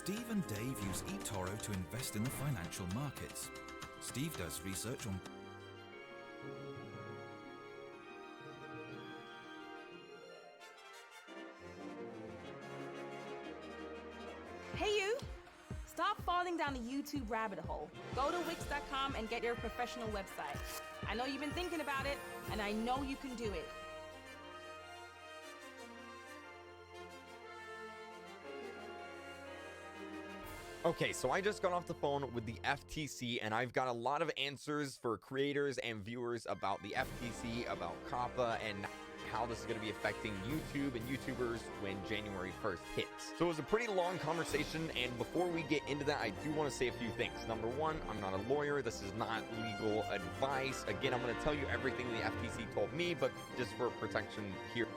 Steve and Dave use eToro to invest in the financial markets. Steve does research on Hey you! Stop falling down the YouTube rabbit hole. Go to Wix.com and get your professional website. I know you've been thinking about it, and I know you can do it. Okay, so I just got off the phone with the FTC, and I've got a lot of answers for creators and viewers about the FTC, about COPPA, and how this is going to be affecting YouTube and YouTubers when January 1st hits. So it was a pretty long conversation, and before we get into that, I do want to say a few things. Number one, I'm not a lawyer. This is not legal advice. Again, I'm going to tell you everything the FTC told me, but just for protection here.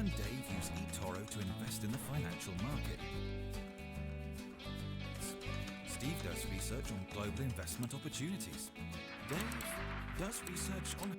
and Dave use eToro to invest in the financial market. Steve does research on global investment opportunities. Dave does research on...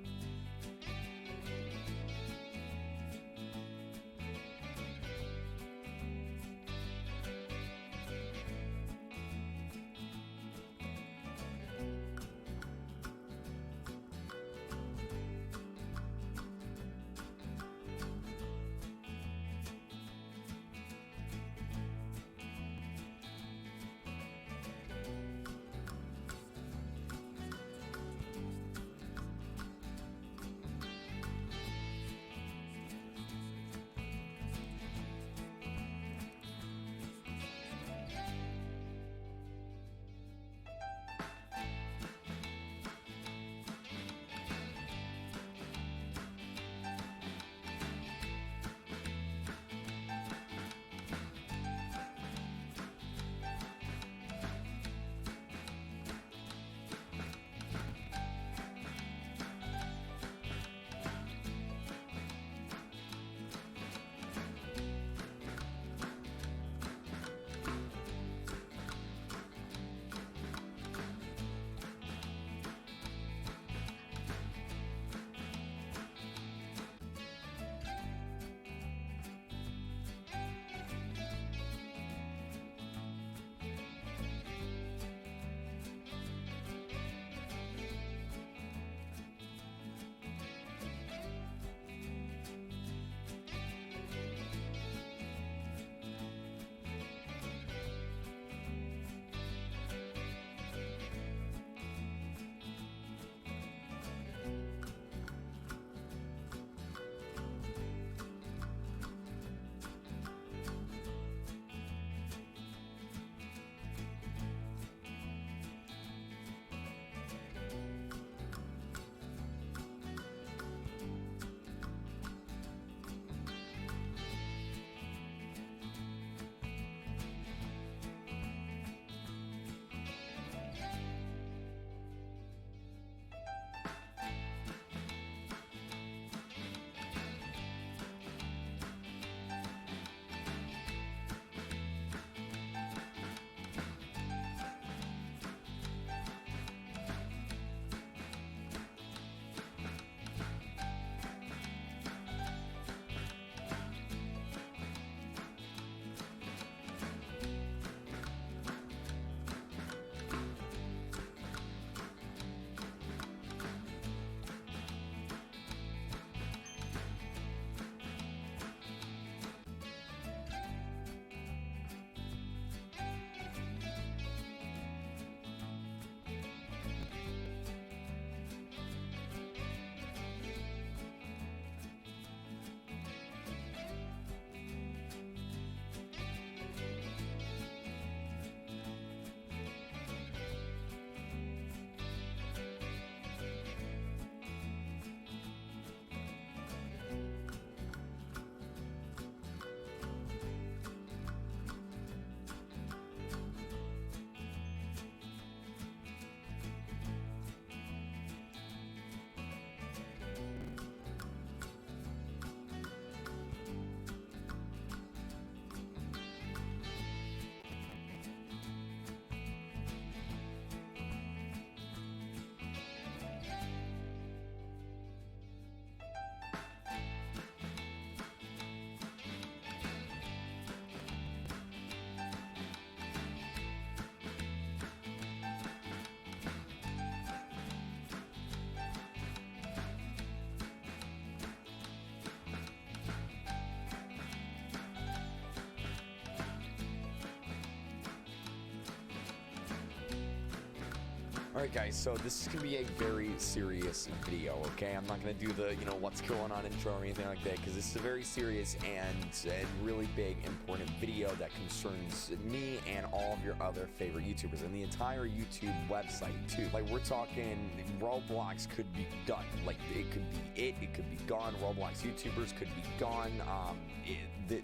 Alright guys, so this is going to be a very serious video, okay? I'm not going to do the, what's going on intro or anything like that, because this is a very serious and really big, important video that concerns me and all of your other favorite YouTubers, and the entire YouTube website, too. Like, we're talking, Roblox could be done. Like, it could be gone. Roblox YouTubers could be gone.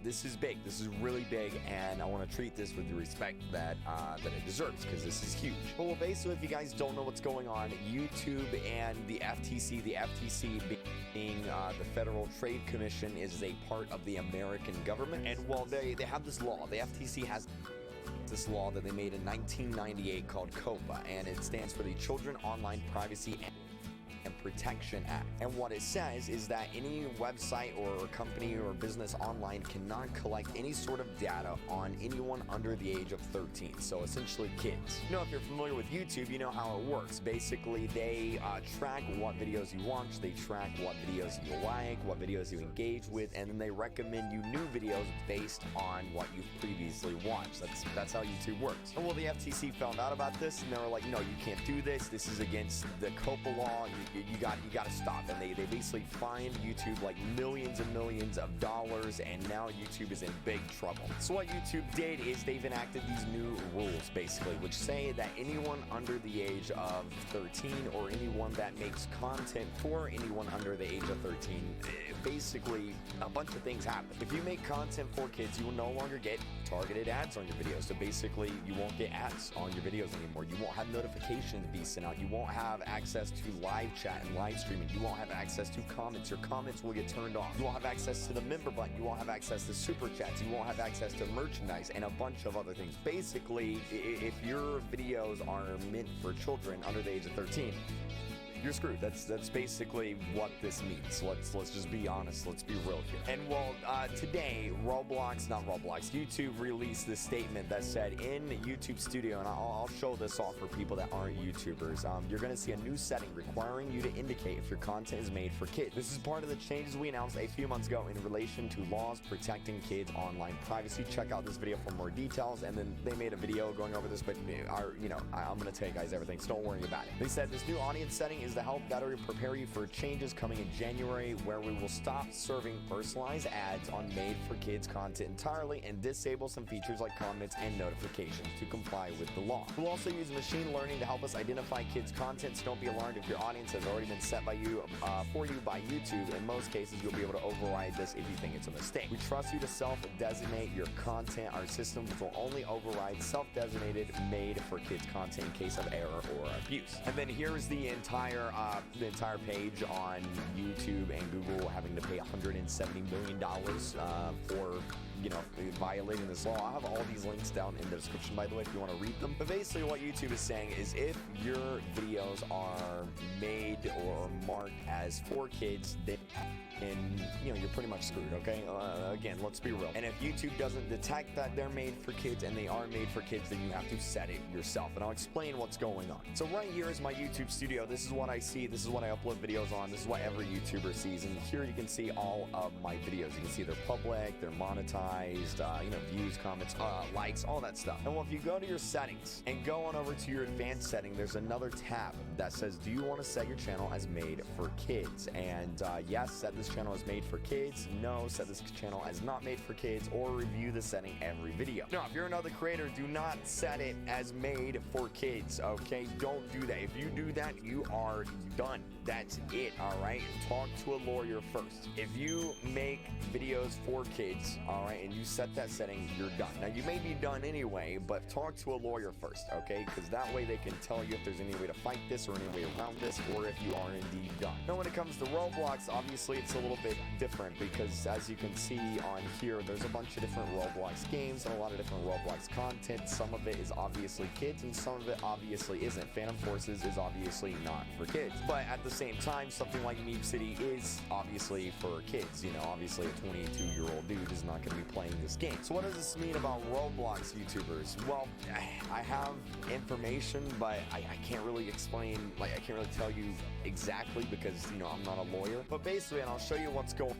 This is big. This is really big, and I want to treat this with the respect that it deserves, because this is huge. But well, basically, if you guys don't know what's going on, YouTube and the FTC being the Federal Trade Commission is a part of the American government. And well, they have this law. The FTC has this law that they made in 1998 called COPA, and it stands for the Children Online Privacy and Protection Act. And what it says is that any website or company or business online cannot collect any sort of data on anyone under the age of 13. So essentially kids. You know, if you're familiar with YouTube, you know how it works. Basically, they track what videos you watch, they track what videos you like, what videos you engage with, and then they recommend you new videos based on what you've previously watched. That's how YouTube works. And well, the FTC found out about this, and they were like, no, you can't do this. This is against the COPA law. You got to stop. And they basically fined YouTube like millions and millions of dollars, and now YouTube is in big trouble. So what YouTube did is they've enacted these new rules, basically, which say that anyone under the age of 13 or anyone that makes content for anyone under the age of 13, basically a bunch of things happen. If you make content for kids, you will no longer get targeted ads on your videos. So basically, you won't get ads on your videos anymore. You won't have notifications be sent out. You won't have access to live chat and live streaming. You won't have access to comments. Your comments will get turned off. You won't have access to the member button. You won't have access to super chats. You won't have access to merchandise and a bunch of other things. Basically, if your videos are meant for children under the age of 13, you're screwed. That's basically what this means. Let's just be honest. Let's be real here. And well, today, YouTube released this statement that said in YouTube Studio, and I'll show this off for people that aren't YouTubers, you're going to see a new setting requiring you to indicate if your content is made for kids. This is part of the changes we announced a few months ago in relation to laws protecting kids' online privacy. Check out this video for more details. And then they made a video going over this, but I'm going to tell you guys everything, so don't worry about it. They said this new audience setting is to help better prepare you for changes coming in January, where we will stop serving personalized ads on made-for-kids content entirely and disable some features like comments and notifications to comply with the law. We'll also use machine learning to help us identify kids' content, so don't be alarmed if your audience has already been set by you for you by YouTube. In most cases, you'll be able to override this if you think it's a mistake. We trust you to self-designate your content. Our systems will only override self-designated made-for-kids content in case of error or abuse. And then here's the entire page on YouTube and Google having to pay $170 million for violating this law. I have all these links down in the description, by the way, if you want to read them. But basically what YouTube is saying is if your videos are made or marked as for kids, then you're pretty much screwed, okay? Again, let's be real. And if YouTube doesn't detect that they're made for kids and they are made for kids, then you have to set it yourself. And I'll explain what's going on. So right here is my YouTube studio. This is what I see. This is what I upload videos on. This is what every YouTuber sees. And here you can see all of my videos. You can see they're public, they're monetized, views, comments, likes, all that stuff. And well, if you go to your settings and go on over to your advanced setting, there's another tab that says, do you want to set your channel as made for kids? And yes, set this channel as made for kids. No, set this channel as not made for kids, or review the setting every video. Now, if you're another creator, do not set it as made for kids, okay? Don't do that. If you do that, you are done. That's it, all right? Talk to a lawyer first. If you make videos for kids, all right, and you set that setting, you're done. Now, you may be done anyway, but talk to a lawyer first, okay? Because that way they can tell you if there's any way to fight this or any way around this, or if you are indeed done. Now, when it comes to Roblox, obviously it's a little bit different because as you can see on here, there's a bunch of different Roblox games and a lot of different Roblox content. Some of it is obviously kids and some of it obviously isn't. Phantom Forces is obviously not for kids, but at the same time, something like Meep City is obviously for kids. Obviously a 22-year-old dude is not going to be playing this game. So what does this mean about Roblox YouTubers? Well, I have information, but I can't really explain, I can't really tell you exactly because, I'm not a lawyer. But basically, and I'll show you what's going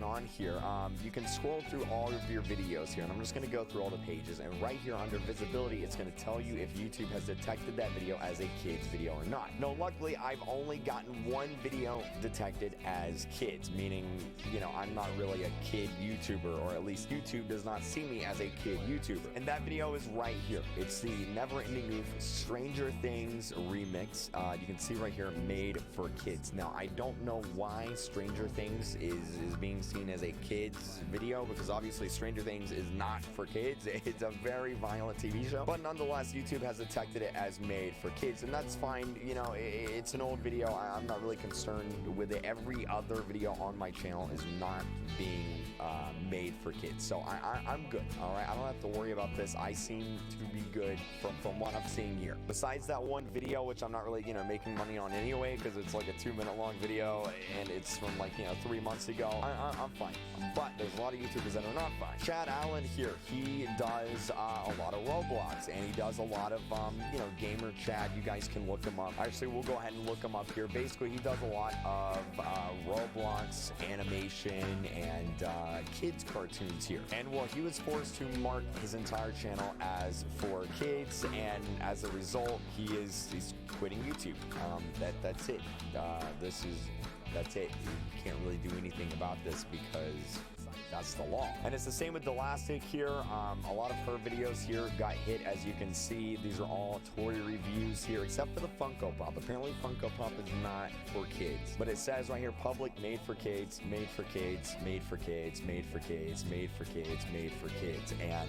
on here. You can scroll through all of your videos here, and I'm just going to go through all the pages, and right here under visibility, it's going to tell you if YouTube has detected that video as a kid's video or not. Now, luckily, I've only gotten one video detected as kids, meaning, I'm not really a kid YouTuber, or at least YouTube does not see me as a kid YouTuber. And that video is right here. It's the Never Ending Goof Stranger Things remix. You can see right here, made for kids. Now, I don't know why Stranger Things is being being seen as a kid's video, because obviously Stranger Things is not for kids. It's a very violent TV show, but nonetheless, YouTube has detected it as made for kids, and that's fine. You know, it's an old video. I'm not really concerned with it. Every other video on my channel is not being made for kids, so I'm good. All right, I don't have to worry about this. I seem to be good from what I'm seeing here. Besides that one video, which I'm not really, you know, making money on anyway, because it's like a 2-minute long video and it's from like, you know, 3 months ago, I'm fine. But there's a lot of YouTubers that are not fine. Chad Allen here, he does a lot of Roblox, and he does a lot of you know, gamer Chad. You guys can look him up. Actually, we'll go ahead and look him up here. Basically, he does a lot of Roblox animation and kids cartoons here. And well, he was forced to mark his entire channel as for kids, and as a result, he's quitting YouTube. That's it. That's it. You can't really do anything about this because that's the law. And it's the same with Delastic here. A lot of her videos here got hit, as you can see. These are all toy reviews here, except for the Funko Pop. Apparently Funko Pop is not for kids, but it says right here, public, made for kids, made for kids, made for kids, made for kids, made for kids, made for kids. And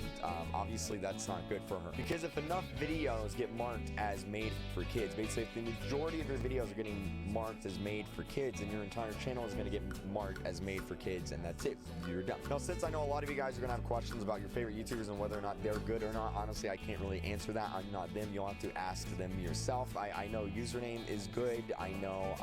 obviously that's not good for her, because if enough videos get marked as made for kids, basically if the majority of your videos are getting marked as made for kids, and your entire channel is going to get marked as made for kids, and that's it. You're done. Now, since I know a lot of you guys are going to have questions about your favorite YouTubers and whether or not they're good or not, honestly, I can't really answer that. I'm not them. You'll have to ask them yourself. I know Username is good. I know,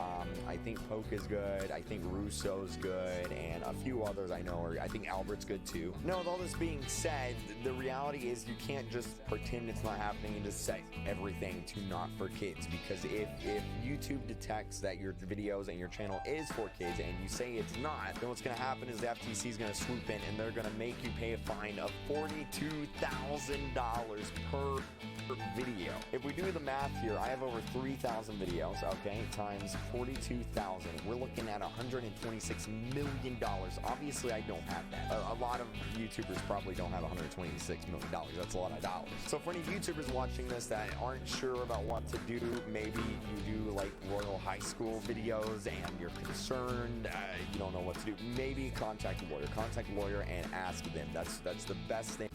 I think Poke is good. I think Russo's good. And a few others I know are, I think Albert's good too. Now, with all this being said, the reality is you can't just pretend it's not happening and just set everything to not for kids. Because if YouTube detects that your videos and your channel is for kids and you say it's not, then what's going to happen is the FTC is going to swoop in and they're going to make you pay a fine of $42,000 per video. If we do the math here, I have over 3,000 videos, okay, times 42,000. We're looking at $126 million. Obviously, I don't have that. A lot of YouTubers probably don't have $126 million. That's a lot of dollars. So for any YouTubers watching this that aren't sure about what to do, maybe you do like Royal High School videos and you're concerned, you don't know what to do, maybe contact a lawyer. Contact a lawyer and ask them. That's the best thing.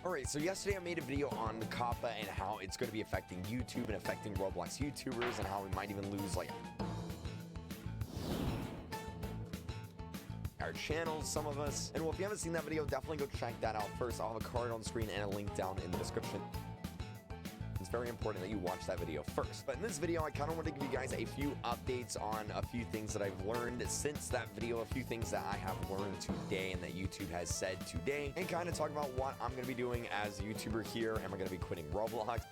Alright, so yesterday I made a video on the COPPA and how it's going to be affecting YouTube and affecting Roblox YouTubers and how we might even lose like our channels, some of us. And well, if you haven't seen that video, definitely go check that out first. I'll have a card on screen and a link down in the description. It's very important that you watch that video first. But in this video, I kind of want to give you guys a few updates on a few things that I've learned since that video, a few things that I have learned today and that YouTube has said today, and kind of talk about what I'm going to be doing as a YouTuber here. Am I going to be quitting Roblox?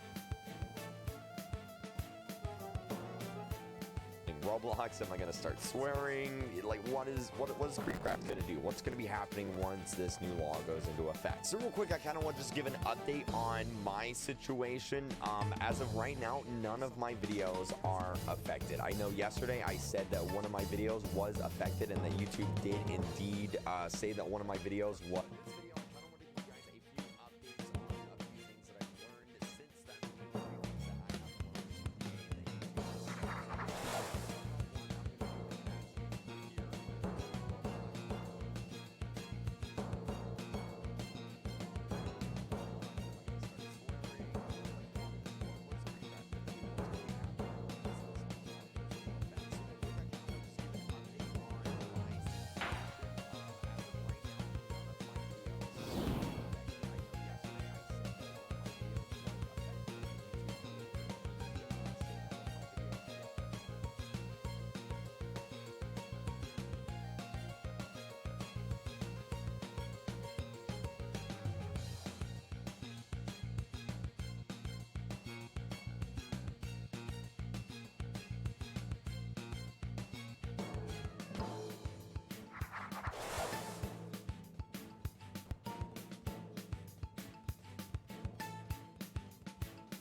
Roblox? Am I gonna start swearing? Like, what is Creepcraft gonna do? What's gonna be happening once this new law goes into effect? So real quick, I kind of want to just give an update on my situation. As of right now, none of my videos are affected. I know yesterday I said that one of my videos was affected and that YouTube did indeed say that one of my videos was.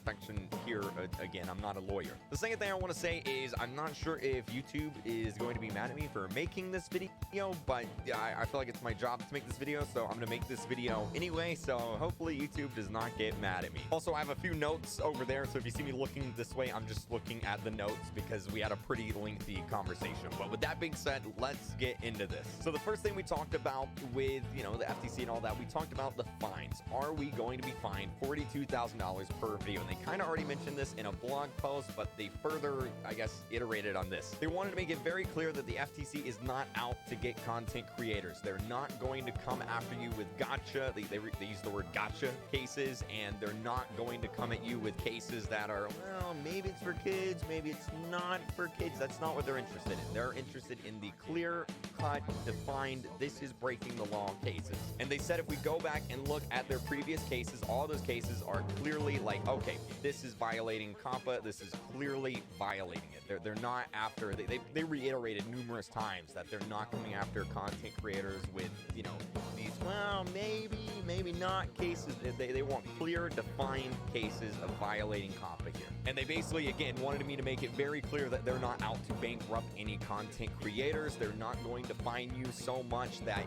Section here again. I'm not a lawyer. The second thing I want to say is I'm not sure if YouTube is going to be mad at me for making this video, but I feel like it's my job to make this video, so I'm gonna make this video anyway. So hopefully YouTube does not get mad at me. Also, I have a few notes over there, so if you see me looking this way, I'm just looking at the notes because we had a pretty lengthy conversation. But with that being said, let's get into this. So the first thing we talked about with, you know, the FTC and all that, we talked about the fines. Are we going to be fined $42,000 per video? And they kind of already mentioned this in a blog post, but they further, I guess, iterated on this. They wanted to make it very clear that the FTC is not out to get content creators. They're not going to come after you with gotcha. They use the word gotcha cases, and they're not going to come at you with cases that are, well, maybe it's for kids, maybe it's not for kids. That's not what they're interested in. They're interested in the clear-cut, defined, this is breaking the law cases. And they said if we go back and look at their previous cases, all those cases are clearly like, okay, this is violating COPPA, this is clearly violating it. They're not after, they reiterated numerous times that they're not coming after content creators with, you know, these, well, maybe not cases. They want clear, defined cases of violating COPPA here. And they basically, again, wanted me to make it very clear that they're not out to bankrupt any content creators. They're not going to fine you so much that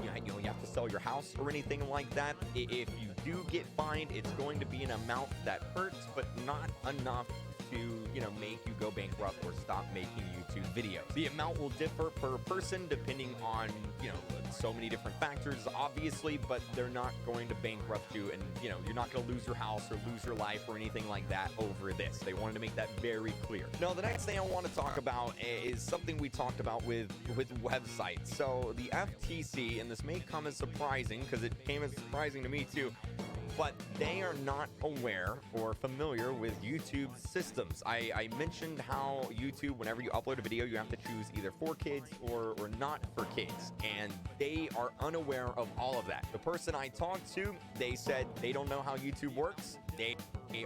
you have to sell your house or anything like that. If you do get fined, it's going to be an amount that hurts, but not enough to, you know, make you go bankrupt or stop making YouTube videos. The amount will differ per person depending on, you know, so many different factors, obviously, but they're not going to bankrupt you, and, you know, you're not going to lose your house or lose your life or anything like that over this. They wanted to make that very clear. Now, the next thing I want to talk about is something we talked about with websites. So the FTC, and this may come as surprising because it came as surprising to me too, but they are not aware or familiar with YouTube's systems. I mentioned how YouTube, whenever you upload a video, you have to choose either for kids or not for kids, and they are unaware of all of that. The person I talked to, they said they don't know how YouTube works. They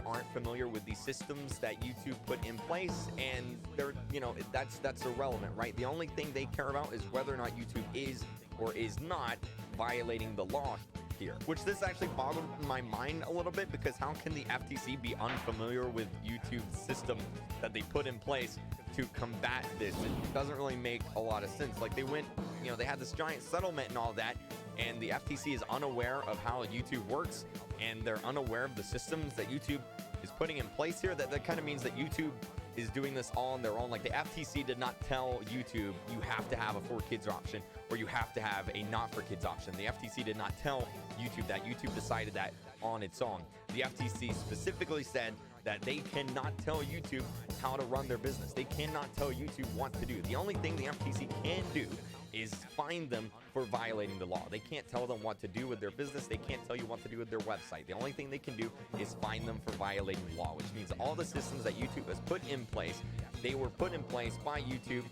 aren't familiar with the systems that YouTube put in place, and they're, you know, that's irrelevant, right? The only thing they care about is whether or not YouTube is or is not violating the law here, which this actually boggled my mind a little bit, because how can the FTC be unfamiliar with YouTube's system that they put in place to combat this? It doesn't really make a lot of sense. Like, they went, you know, they had this giant settlement and all that, and the FTC is unaware of how YouTube works, and they're unaware of the systems that YouTube is putting in place here. That kind of means that YouTube is doing this all on their own. Like, the FTC did not tell YouTube you have to have a for kids option or you have to have a not for kids option. The FTC did not tell YouTube that. YouTube decided that on its own. The FTC specifically said that they cannot tell YouTube how to run their business. They cannot tell YouTube what to do. The only thing the FTC can do is fine them for violating the law. They can't tell them what to do with their business. They can't tell you what to do with their website. The only thing they can do is fine them for violating the law, which means all the systems that YouTube has put in place, they were put in place by YouTube,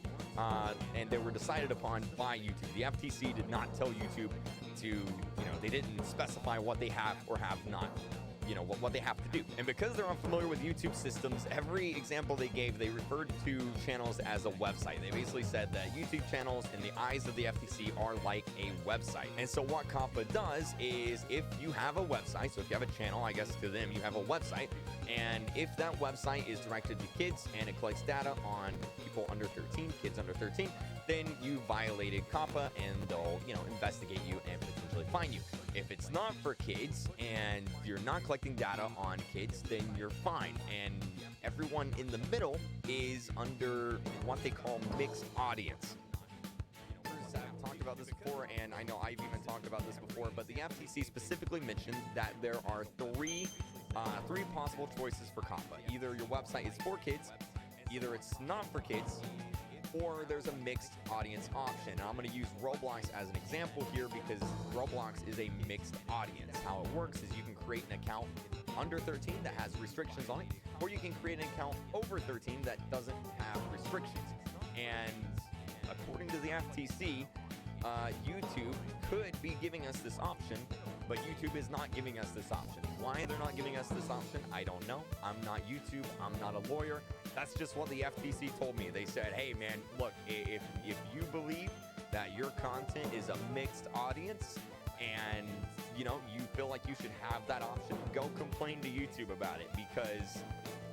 and they were decided upon by YouTube. The FTC did not tell YouTube to, you know, they didn't specify what they have or have not you know, what they have to do. And because they're unfamiliar with YouTube systems, every example they gave, they referred to channels as a website. They basically said that YouTube channels in the eyes of the FTC are like a website. And so what COPPA does is, if you have a website, so if you have a channel, I guess to them you have a website, and if that website is directed to kids and it collects data on people under 13, kids under 13, then you violated COPPA, and they'll, you know, investigate you and potentially fine you. If it's not for kids and you're not collecting data on kids, then you're fine. And everyone in the middle is under what they call mixed audience. I've talked about this before, and I know I've even talked about this before, but the FTC specifically mentioned that there are three possible choices for COPPA. Either your website is for kids, either it's not for kids, or there's a mixed audience option. And I'm going to use Roblox as an example here because Roblox is a mixed audience. How it works is you can create an account under 13 that has restrictions on it, or you can create an account over 13 that doesn't have restrictions. And according to the FTC, YouTube could be giving us this option, but YouTube is not giving us this option. Why they're not giving us this option, I don't know. I'm not YouTube. I'm not a lawyer. That's just what the FTC told me. They said, hey, man, look, if you believe that your content is a mixed audience and, you know, you feel like you should have that option, go complain to YouTube about it, because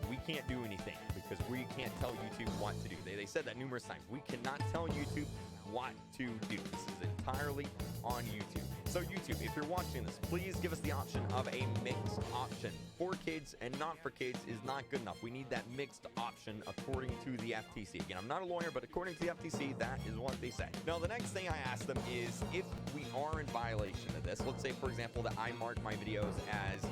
we can't do anything, because we can't tell YouTube what to do. They said that numerous times. We cannot tell YouTube what to do. This is entirely on YouTube. So YouTube, if you're watching this, please give us the option of a mixed option. For kids and not for kids is not good enough. We need that mixed option according to the FTC. Again, I'm not a lawyer, but according to the FTC, that is what they said. Now, the next thing I asked them is, if we are in violation of this, let's say, for example, that I mark my videos as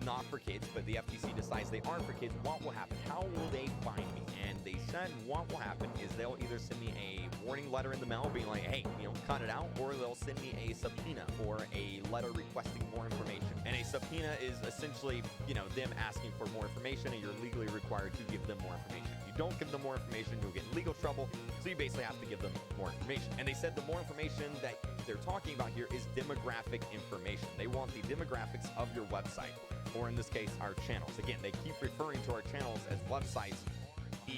not for kids, but the FTC decides they are for kids, what will happen? How will they find me? And they said what will happen is they'll either send me a warning letter in the mail being like, hey, you know, cut it out, or they'll send me a subpoena or a letter requesting more information. And a subpoena is essentially, you know, them asking for more information, and you're legally required to give them more information. If you don't give them more information, you'll get in legal trouble, so you basically have to give them more information. And they said the more information that they're talking about here is demographic information. They want the demographics of your website, or in this case, our channels. Again, they keep referring to our channels as websites,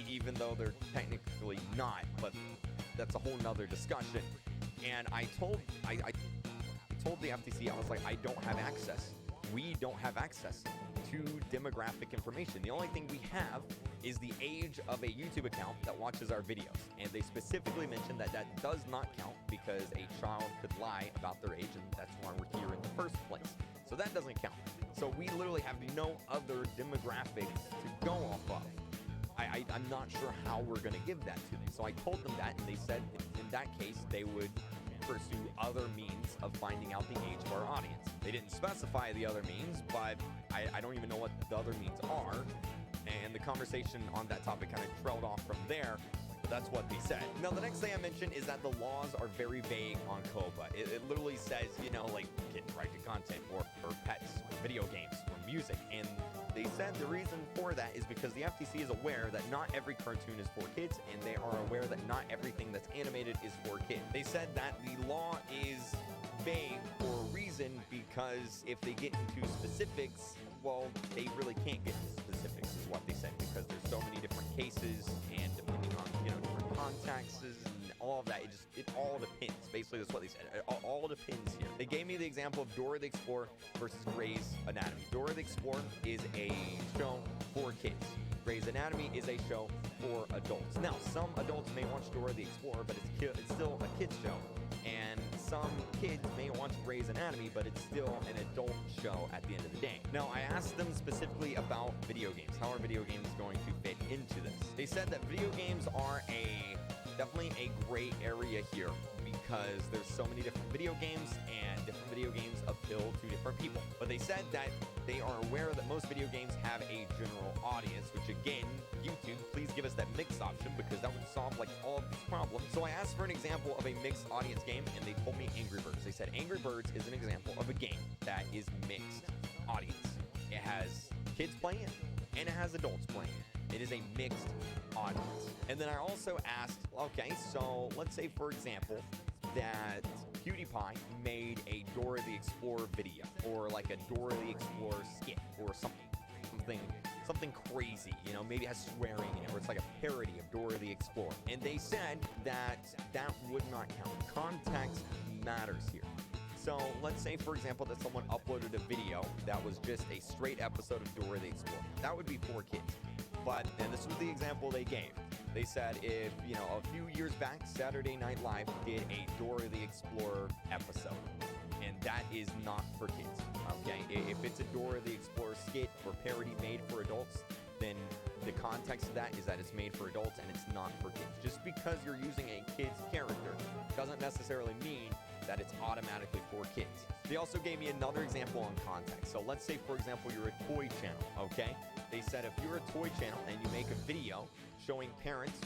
even though they're technically not, but that's a whole nother discussion. And I told the FTC, I was like, I don't have access. We don't have access to demographic information. The only thing we have is the age of a YouTube account that watches our videos. And they specifically mentioned that that does not count because a child could lie about their age, and that's why we're here in the first place. So that doesn't count. So we literally have no other demographics to go off of. I'm not sure how we're going to give that to them. So I told them that, and they said in that case, they would pursue other means of finding out the age of our audience. They didn't specify the other means, but I don't even know what the other means are. And the conversation on that topic kind of trailed off from there. But that's what they said. Now, the next thing I mentioned is that the laws are very vague on COPPA. It literally says, you know, like kid directed content, or pets, or video games, or music. And they said the reason for that is because the FTC is aware that not every cartoon is for kids, and they are aware that not everything that's animated is for kids. They said that the law is vague for a reason, because if they get into specifics, well, they really can't get into specifics, is what they said, because there's so many different cases, and depending on, you know, different contexts and all of that, it all depends. Basically, that's what they said. It all depends here. They gave me the example of Dora the Explorer versus Grey's Anatomy. Dora the Explorer is a show for kids. Grey's Anatomy is a show for adults. Now, some adults may watch Dora the Explorer, but it's still a kids show. And some kids may watch Grey's Anatomy, but it's still an adult show at the end of the day. Now, I asked them specifically about video games. How are video games going to fit into this? They said that video games are definitely a gray area here, because there's so many different video games, and different video games appeal to different people. But they said that they are aware that most video games have a general audience, which again, YouTube, please give us that mixed option, because that would solve like all of these problems. So I asked for an example of a mixed audience game, and they told me Angry Birds. They said Angry Birds is an example of a game that is mixed audience. It has kids playing it, and it has adults playing it. It is a mixed audience. And then I also asked, okay, so let's say, for example, that PewDiePie made a Dora the Explorer video, or like a Dora the Explorer skit, or something crazy, you know, maybe it has swearing in it, or it's like a parody of Dora the Explorer. And they said that that would not count. Context matters here. So let's say, for example, that someone uploaded a video that was just a straight episode of Dora the Explorer. That would be for kids. But, and this was the example they gave. They said if, you know, a few years back, Saturday Night Live did a Dora the Explorer episode. And that is not for kids, okay? If it's a Dora the Explorer skit or parody made for adults, then the context of that is that it's made for adults and it's not for kids. Just because you're using a kid's character doesn't necessarily mean that it's automatically for kids. They also gave me another example on context. So let's say, for example, you're a toy channel, okay? They said if you're a toy channel and you make a video showing parents